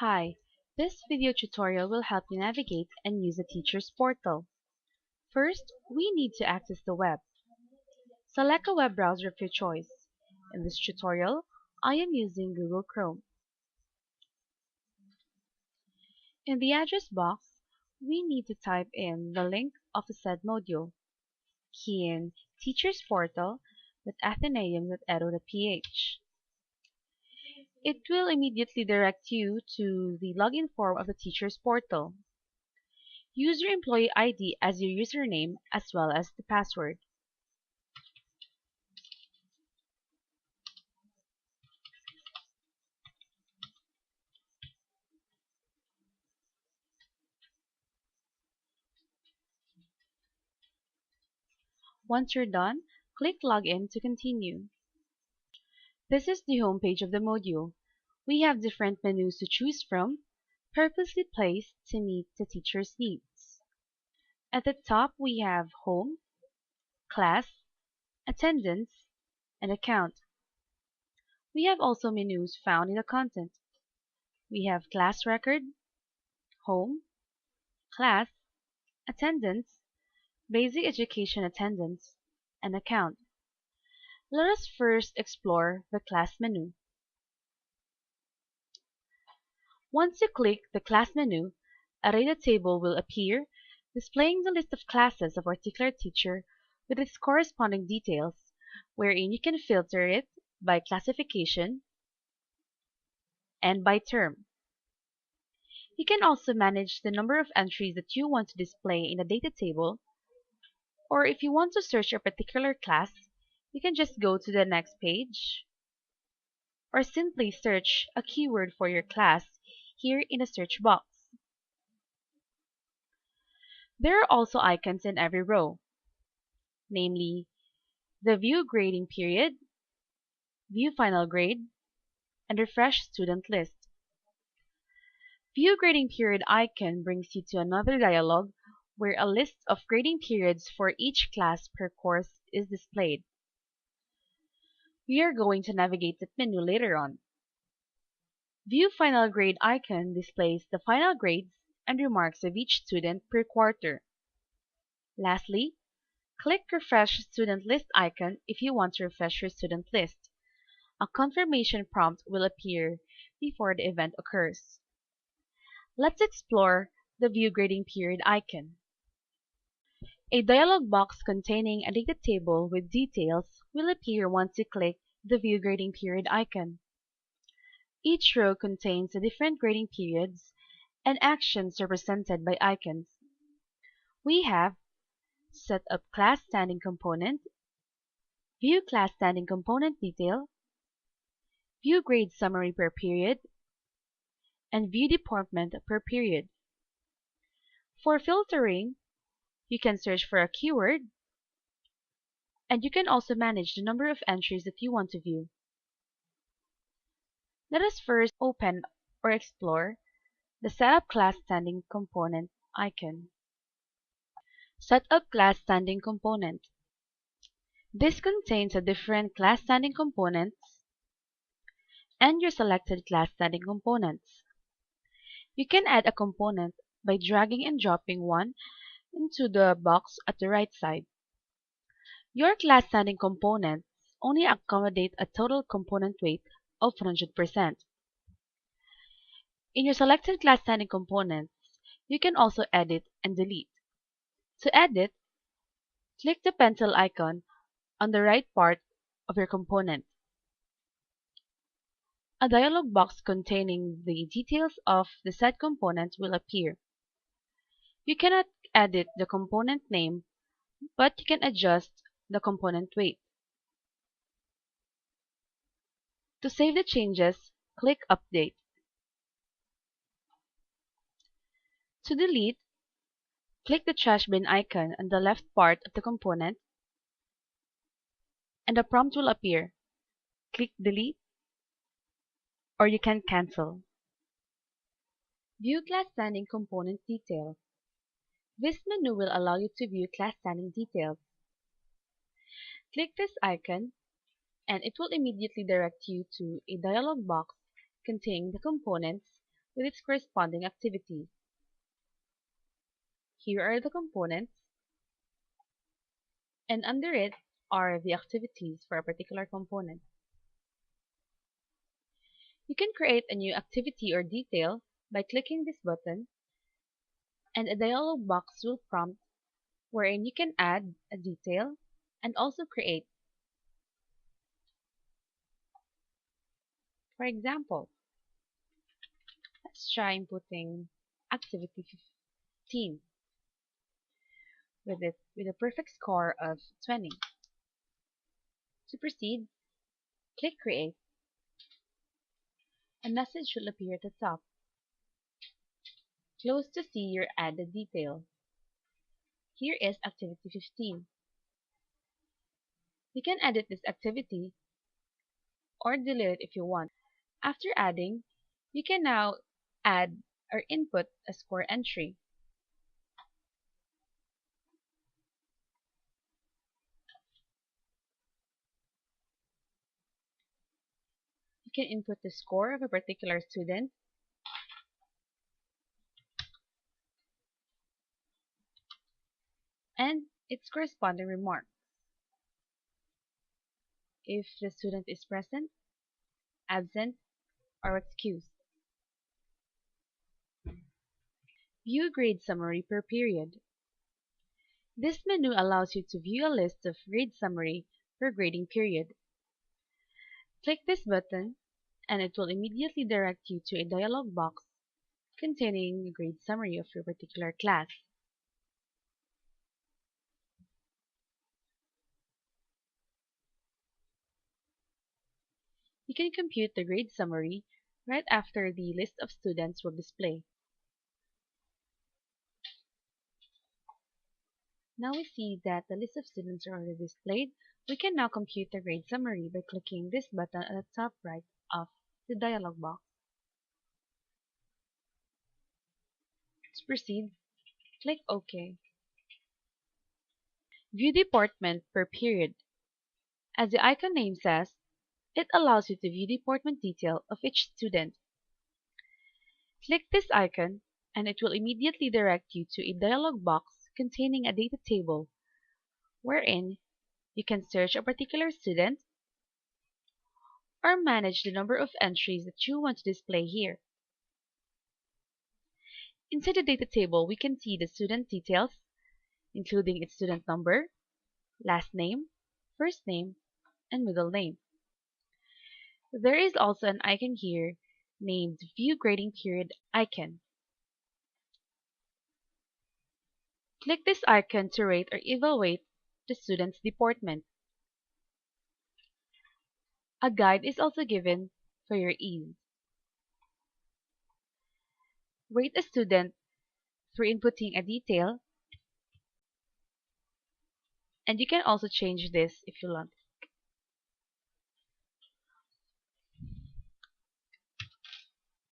Hi, this video tutorial will help you navigate and use the teacher's portal. First, we need to access the web. Select a web browser of your choice. In this tutorial, I am using Google Chrome. In the address box, we need to type in the link of the said module. Key in teachersportal.athenaeum.edu.ph. It will immediately direct you to the login form of the teacher's portal. Use your employee ID as your username as well as the password. Once you're done, click Login to continue. This is the home page of the module. We have different menus to choose from, purposely placed to meet the teacher's needs. At the top, we have Home, Class, Attendance, and Account. We have also menus found in the content. We have Class Record, Home, Class, Attendance, Basic Education Attendance, and Account. Let us first explore the Class menu. Once you click the Class menu, a data table will appear, displaying the list of classes of a particular teacher with its corresponding details, wherein you can filter it by classification and by term. You can also manage the number of entries that you want to display in a data table, or if you want to search a particular class, you can just go to the next page, or simply search a keyword for your class here in the search box. There are also icons in every row, namely the View Grading Period, View Final Grade, and Refresh Student List. View Grading Period icon brings you to another dialog where a list of grading periods for each class per course is displayed. We are going to navigate that menu later on. View Final Grade icon displays the final grades and remarks of each student per quarter. Lastly, click Refresh Student List icon if you want to refresh your student list. A confirmation prompt will appear before the event occurs. Let's explore the View Grading Period icon. A dialog box containing a data table with details will appear once you click the View Grading Period icon. Each row contains the different grading periods and actions represented by icons. We have Set up Class Standing Component, View Class Standing Component Detail, View Grade Summary per period, and View Department per period. For filtering, you can search for a keyword, and you can also manage the number of entries that you want to view. Let us first open or explore the Setup Class Standing Component icon. Set up Class Standing Component. This contains the different class standing components and your selected class standing components. You can add a component by dragging and dropping one into the box at the right side. Your class standing components only accommodate a total component weight of 100%. In your selected class standing components, you can also edit and delete. To edit, click the pencil icon on the right part of your component. A dialog box containing the details of the said component will appear. You cannot edit the component name, but you can adjust the component weight. To save the changes, click Update. To delete, click the trash bin icon on the left part of the component, and a prompt will appear. Click Delete, or you can cancel. View Class Standing Component Details. This menu will allow you to view class standing details. Click this icon, and it will immediately direct you to a dialog box containing the components with its corresponding activities. Here are the components, and under it are the activities for a particular component. You can create a new activity or detail by clicking this button, and a dialog box will prompt wherein you can add a detail and also create. For example, let's try inputting activity 15 with a perfect score of 20. To proceed, click Create. A message should appear at the top. Close to see your added detail. Here is activity 15. You can edit this activity or delete it if you want. After adding, you can now add or input a score entry. You can input the score of a particular student and its corresponding remarks. If the student is present, absent, or excused. View grade summary per period. This menu allows you to view a list of grade summary per grading period. Click this button and it will immediately direct you to a dialog box containing a grade summary of your particular class. You can compute the grade summary right after the list of students will display. Now we see that the list of students are already displayed. We can now compute the grade summary by clicking this button at the top right of the dialog box. To proceed, click OK. View deportment per period. As the icon name says, it allows you to view deportment detail of each student. Click this icon and it will immediately direct you to a dialog box containing a data table wherein you can search a particular student or manage the number of entries that you want to display here. Inside the data table, we can see the student details, including its student number, last name, first name, and middle name. There is also an icon here named View Grading Period icon. Click this icon to rate or evaluate the student's deportment. A guide is also given for your ease. Rate a student through inputting a detail, and you can also change this if you want.